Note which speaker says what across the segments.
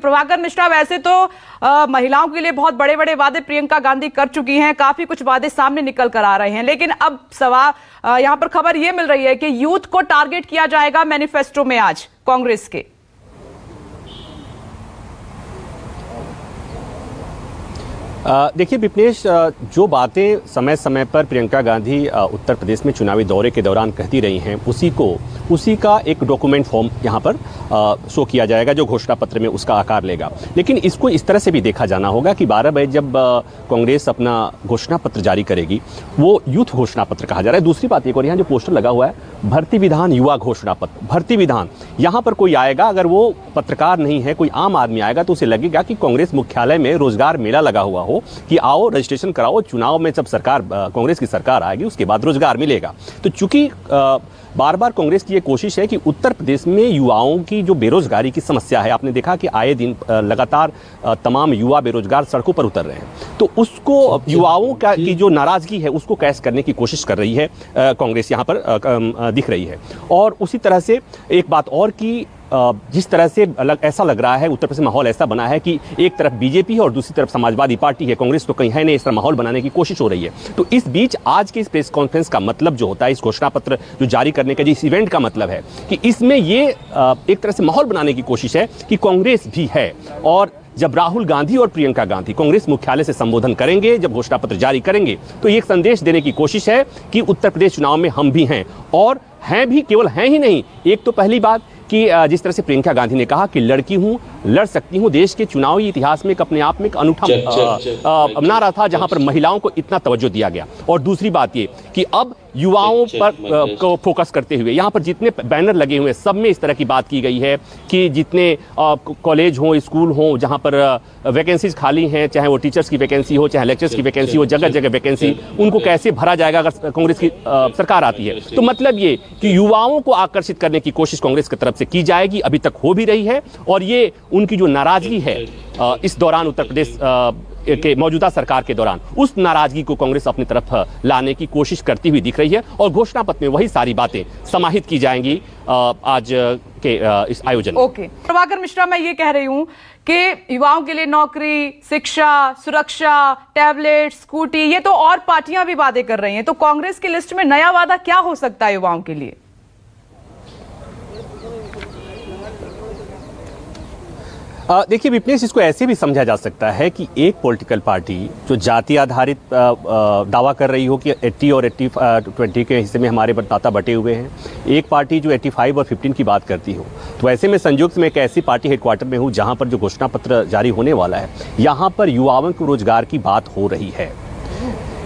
Speaker 1: प्रभाकर मिश्रा, वैसे तो महिलाओं के लिए बहुत बड़े बड़े वादे प्रियंका गांधी कर चुकी हैं, काफी कुछ वादे सामने निकल कर आ रहे हैं, लेकिन अब यहां पर खबर यह मिल रही है कि यूथ को टारगेट किया जाएगा मैनिफेस्टो में आज कांग्रेस के।
Speaker 2: देखिए विपनेश, जो बातें समय समय पर प्रियंका गांधी उत्तर प्रदेश में चुनावी दौरे के दौरान कहती रही हैं, उसी का एक डॉक्यूमेंट फॉर्म यहाँ पर शो किया जाएगा जो घोषणा पत्र में उसका आकार लेगा। लेकिन इसको इस तरह से भी देखा जाना होगा कि 12 बजे जब कांग्रेस अपना घोषणा पत्र जारी करेगी, वो यूथ घोषणा पत्र कहा जा रहा है। दूसरी बात एक और, यहाँ जो पोस्टर लगा हुआ है भर्ती विधान युवा घोषणा पत्र, भर्ती विधान, यहाँ पर कोई आएगा, अगर वो पत्रकार नहीं है, कोई आम आदमी आएगा तो उसे लगेगा कि कांग्रेस मुख्यालय में रोजगार मेला लगा हुआ हो कि आओ रजिस्ट्रेशन कराओ, चुनाव में जब कांग्रेस की सरकार आएगी उसके बाद रोजगार मिलेगा। तो चूंकि बार बार कांग्रेस की ये कोशिश है कि उत्तर प्रदेश में युवाओं की जो बेरोजगारी की समस्या है, आपने देखा कि आए दिन लगातार तमाम युवा बेरोजगार सड़कों पर उतर रहे हैं, तो उसको युवाओं की जो नाराजगी है उसको कैश करने की कोशिश कर रही है कांग्रेस यहाँ पर दिख रही है। और उसी तरह से एक बात और कि जिस तरह से ऐसा लग रहा है, उत्तर प्रदेश में माहौल ऐसा बना है कि एक तरफ बीजेपी है और दूसरी तरफ समाजवादी पार्टी है, कांग्रेस तो कहीं है नहीं, इस तरह माहौल बनाने की कोशिश हो रही है। तो इस बीच आज के इस प्रेस कॉन्फ्रेंस का मतलब जो होता है, इस घोषणा पत्र जो जारी करने का जिस इवेंट का मतलब है कि इसमें ये एक तरह से माहौल बनाने की कोशिश है कि कांग्रेस भी है। और जब राहुल गांधी और प्रियंका गांधी कांग्रेस मुख्यालय से संबोधन करेंगे, जब घोषणा पत्र जारी करेंगे, तो ये एक संदेश देने की कोशिश है कि उत्तर प्रदेश चुनाव में हम भी हैं, और हैं भी, केवल हैं ही नहीं। एक तो पहली बात कि जिस तरह से प्रियंका गांधी ने कहा कि लड़की हूं, लड़ सकती हूं, देश के चुनावी इतिहास में एक अपने आप में एक अनूठा नारा था जहां पर महिलाओं को इतना तवज्जो दिया गया। और दूसरी बात ये कि अब युवाओं पर को फोकस करते हुए यहाँ पर जितने बैनर लगे हुए हैं सब में इस तरह की बात की गई है कि जितने कॉलेज हों, स्कूल हों, जहाँ पर वैकेंसीज खाली हैं, चाहे वो टीचर्स की वैकेंसी हो, चाहे लेक्चर्स की वैकेंसी हो, जगह जगह वैकेंसी, उनको कैसे भरा जाएगा अगर कांग्रेस की सरकार आती है। तो मतलब ये कि युवाओं को आकर्षित करने की कोशिश कांग्रेस की तरफ से की जाएगी, अभी तक हो भी रही है। और ये उनकी जो नाराजगी है इस दौरान उत्तर प्रदेश के मौजूदा सरकार के दौरान, उस नाराजगी को कांग्रेस अपनी तरफ लाने की कोशिश करती हुई दिख रही है। और घोषणा पत्र में वही सारी बातें समाहित की जाएंगी आज के इस आयोजन।
Speaker 1: ओके प्रभाकर मिश्रा, मैं ये कह रही हूं कि युवाओं के लिए नौकरी, शिक्षा, सुरक्षा, टैबलेट, स्कूटी, ये तो और पार्टियां भी वादे कर रही हैं, तो कांग्रेस की लिस्ट में नया वादा क्या हो सकता है युवाओं के लिए?
Speaker 2: देखिए विपनेश, इसको ऐसे भी समझा जा सकता है कि एक पॉलिटिकल पार्टी जो जाति आधारित दावा कर रही हो कि 80 और 20 के हिस्से में हमारे मतदाता बटे हुए हैं, एक पार्टी जो 85 और 15 की बात करती हो, तो ऐसे में संयुक्त में एक ऐसी पार्टी हेडक्वार्टर में हूँ जहाँ पर जो घोषणा पत्र जारी होने वाला है, यहाँ पर युवाओं को रोजगार की बात हो रही है।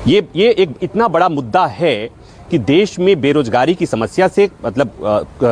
Speaker 2: ये एक इतना बड़ा मुद्दा है कि देश में बेरोजगारी की समस्या से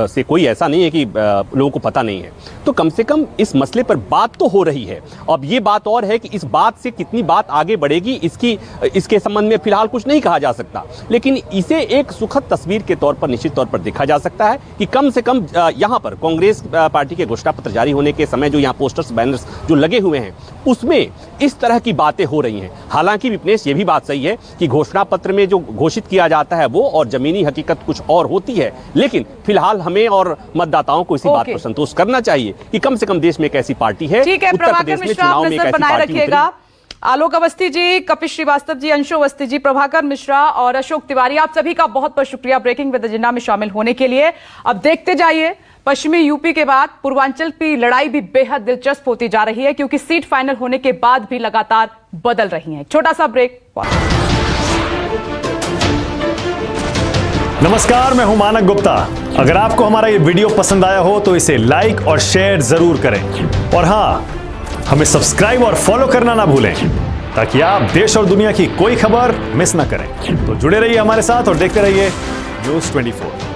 Speaker 2: से कोई ऐसा नहीं है कि लोगों को पता नहीं है। तो कम से कम इस मसले पर बात तो हो रही है। अब ये बात और है कि इस बात से कितनी बात आगे बढ़ेगी इसके संबंध में फिलहाल कुछ नहीं कहा जा सकता, लेकिन इसे एक सुखद तस्वीर के तौर पर निश्चित तौर पर देखा जा सकता है कि कम से कम यहाँ पर कांग्रेस पार्टी के घोषणा पत्र जारी होने के समय जो यहाँ पोस्टर्स, बैनर्स जो लगे हुए हैं, उसमें इस तरह की बातें हो रही हैं। हालांकि विपनेश, ये भी बात सही है कि घोषणा पत्र में जो घोषित किया जाता है वो और जमीनी हकीकत कुछ और होती है, लेकिन फिलहाल हमें और मतदाताओं को इसी बात पर संतोष करना चाहिए कि कम से कम देश में एक ऐसी पार्टी है, उत्तर प्रदेश में चुनाव में एक ऐसी पार्टी उतरी।
Speaker 1: आलोक अवस्थी जी, कपिल श्रीवास्तव जी, अंशु अवस्थी जी, प्रभाकर मिश्रा और अशोक तिवारी, आप सभी का बहुत बहुत शुक्रिया ब्रेकिंग विद एजेंडा में शामिल होने के लिए। अब देखते जाइए, पश्चिमी यूपी के बाद पूर्वांचल की लड़ाई भी बेहद दिलचस्प होती जा रही है, क्योंकि सीट फाइनल होने के बाद भी लगातार बदल रही हैं। छोटा सा ब्रेक।
Speaker 3: नमस्कार, मैं हूं मानक गुप्ता। अगर आपको हमारा ये वीडियो पसंद आया हो तो इसे लाइक और शेयर जरूर करें, और हां, हमें सब्सक्राइब और फॉलो करना ना भूलें ताकि आप देश और दुनिया की कोई खबर मिस ना करें। तो जुड़े रहिए हमारे साथ और देखते रहिए न्यूज़ 24।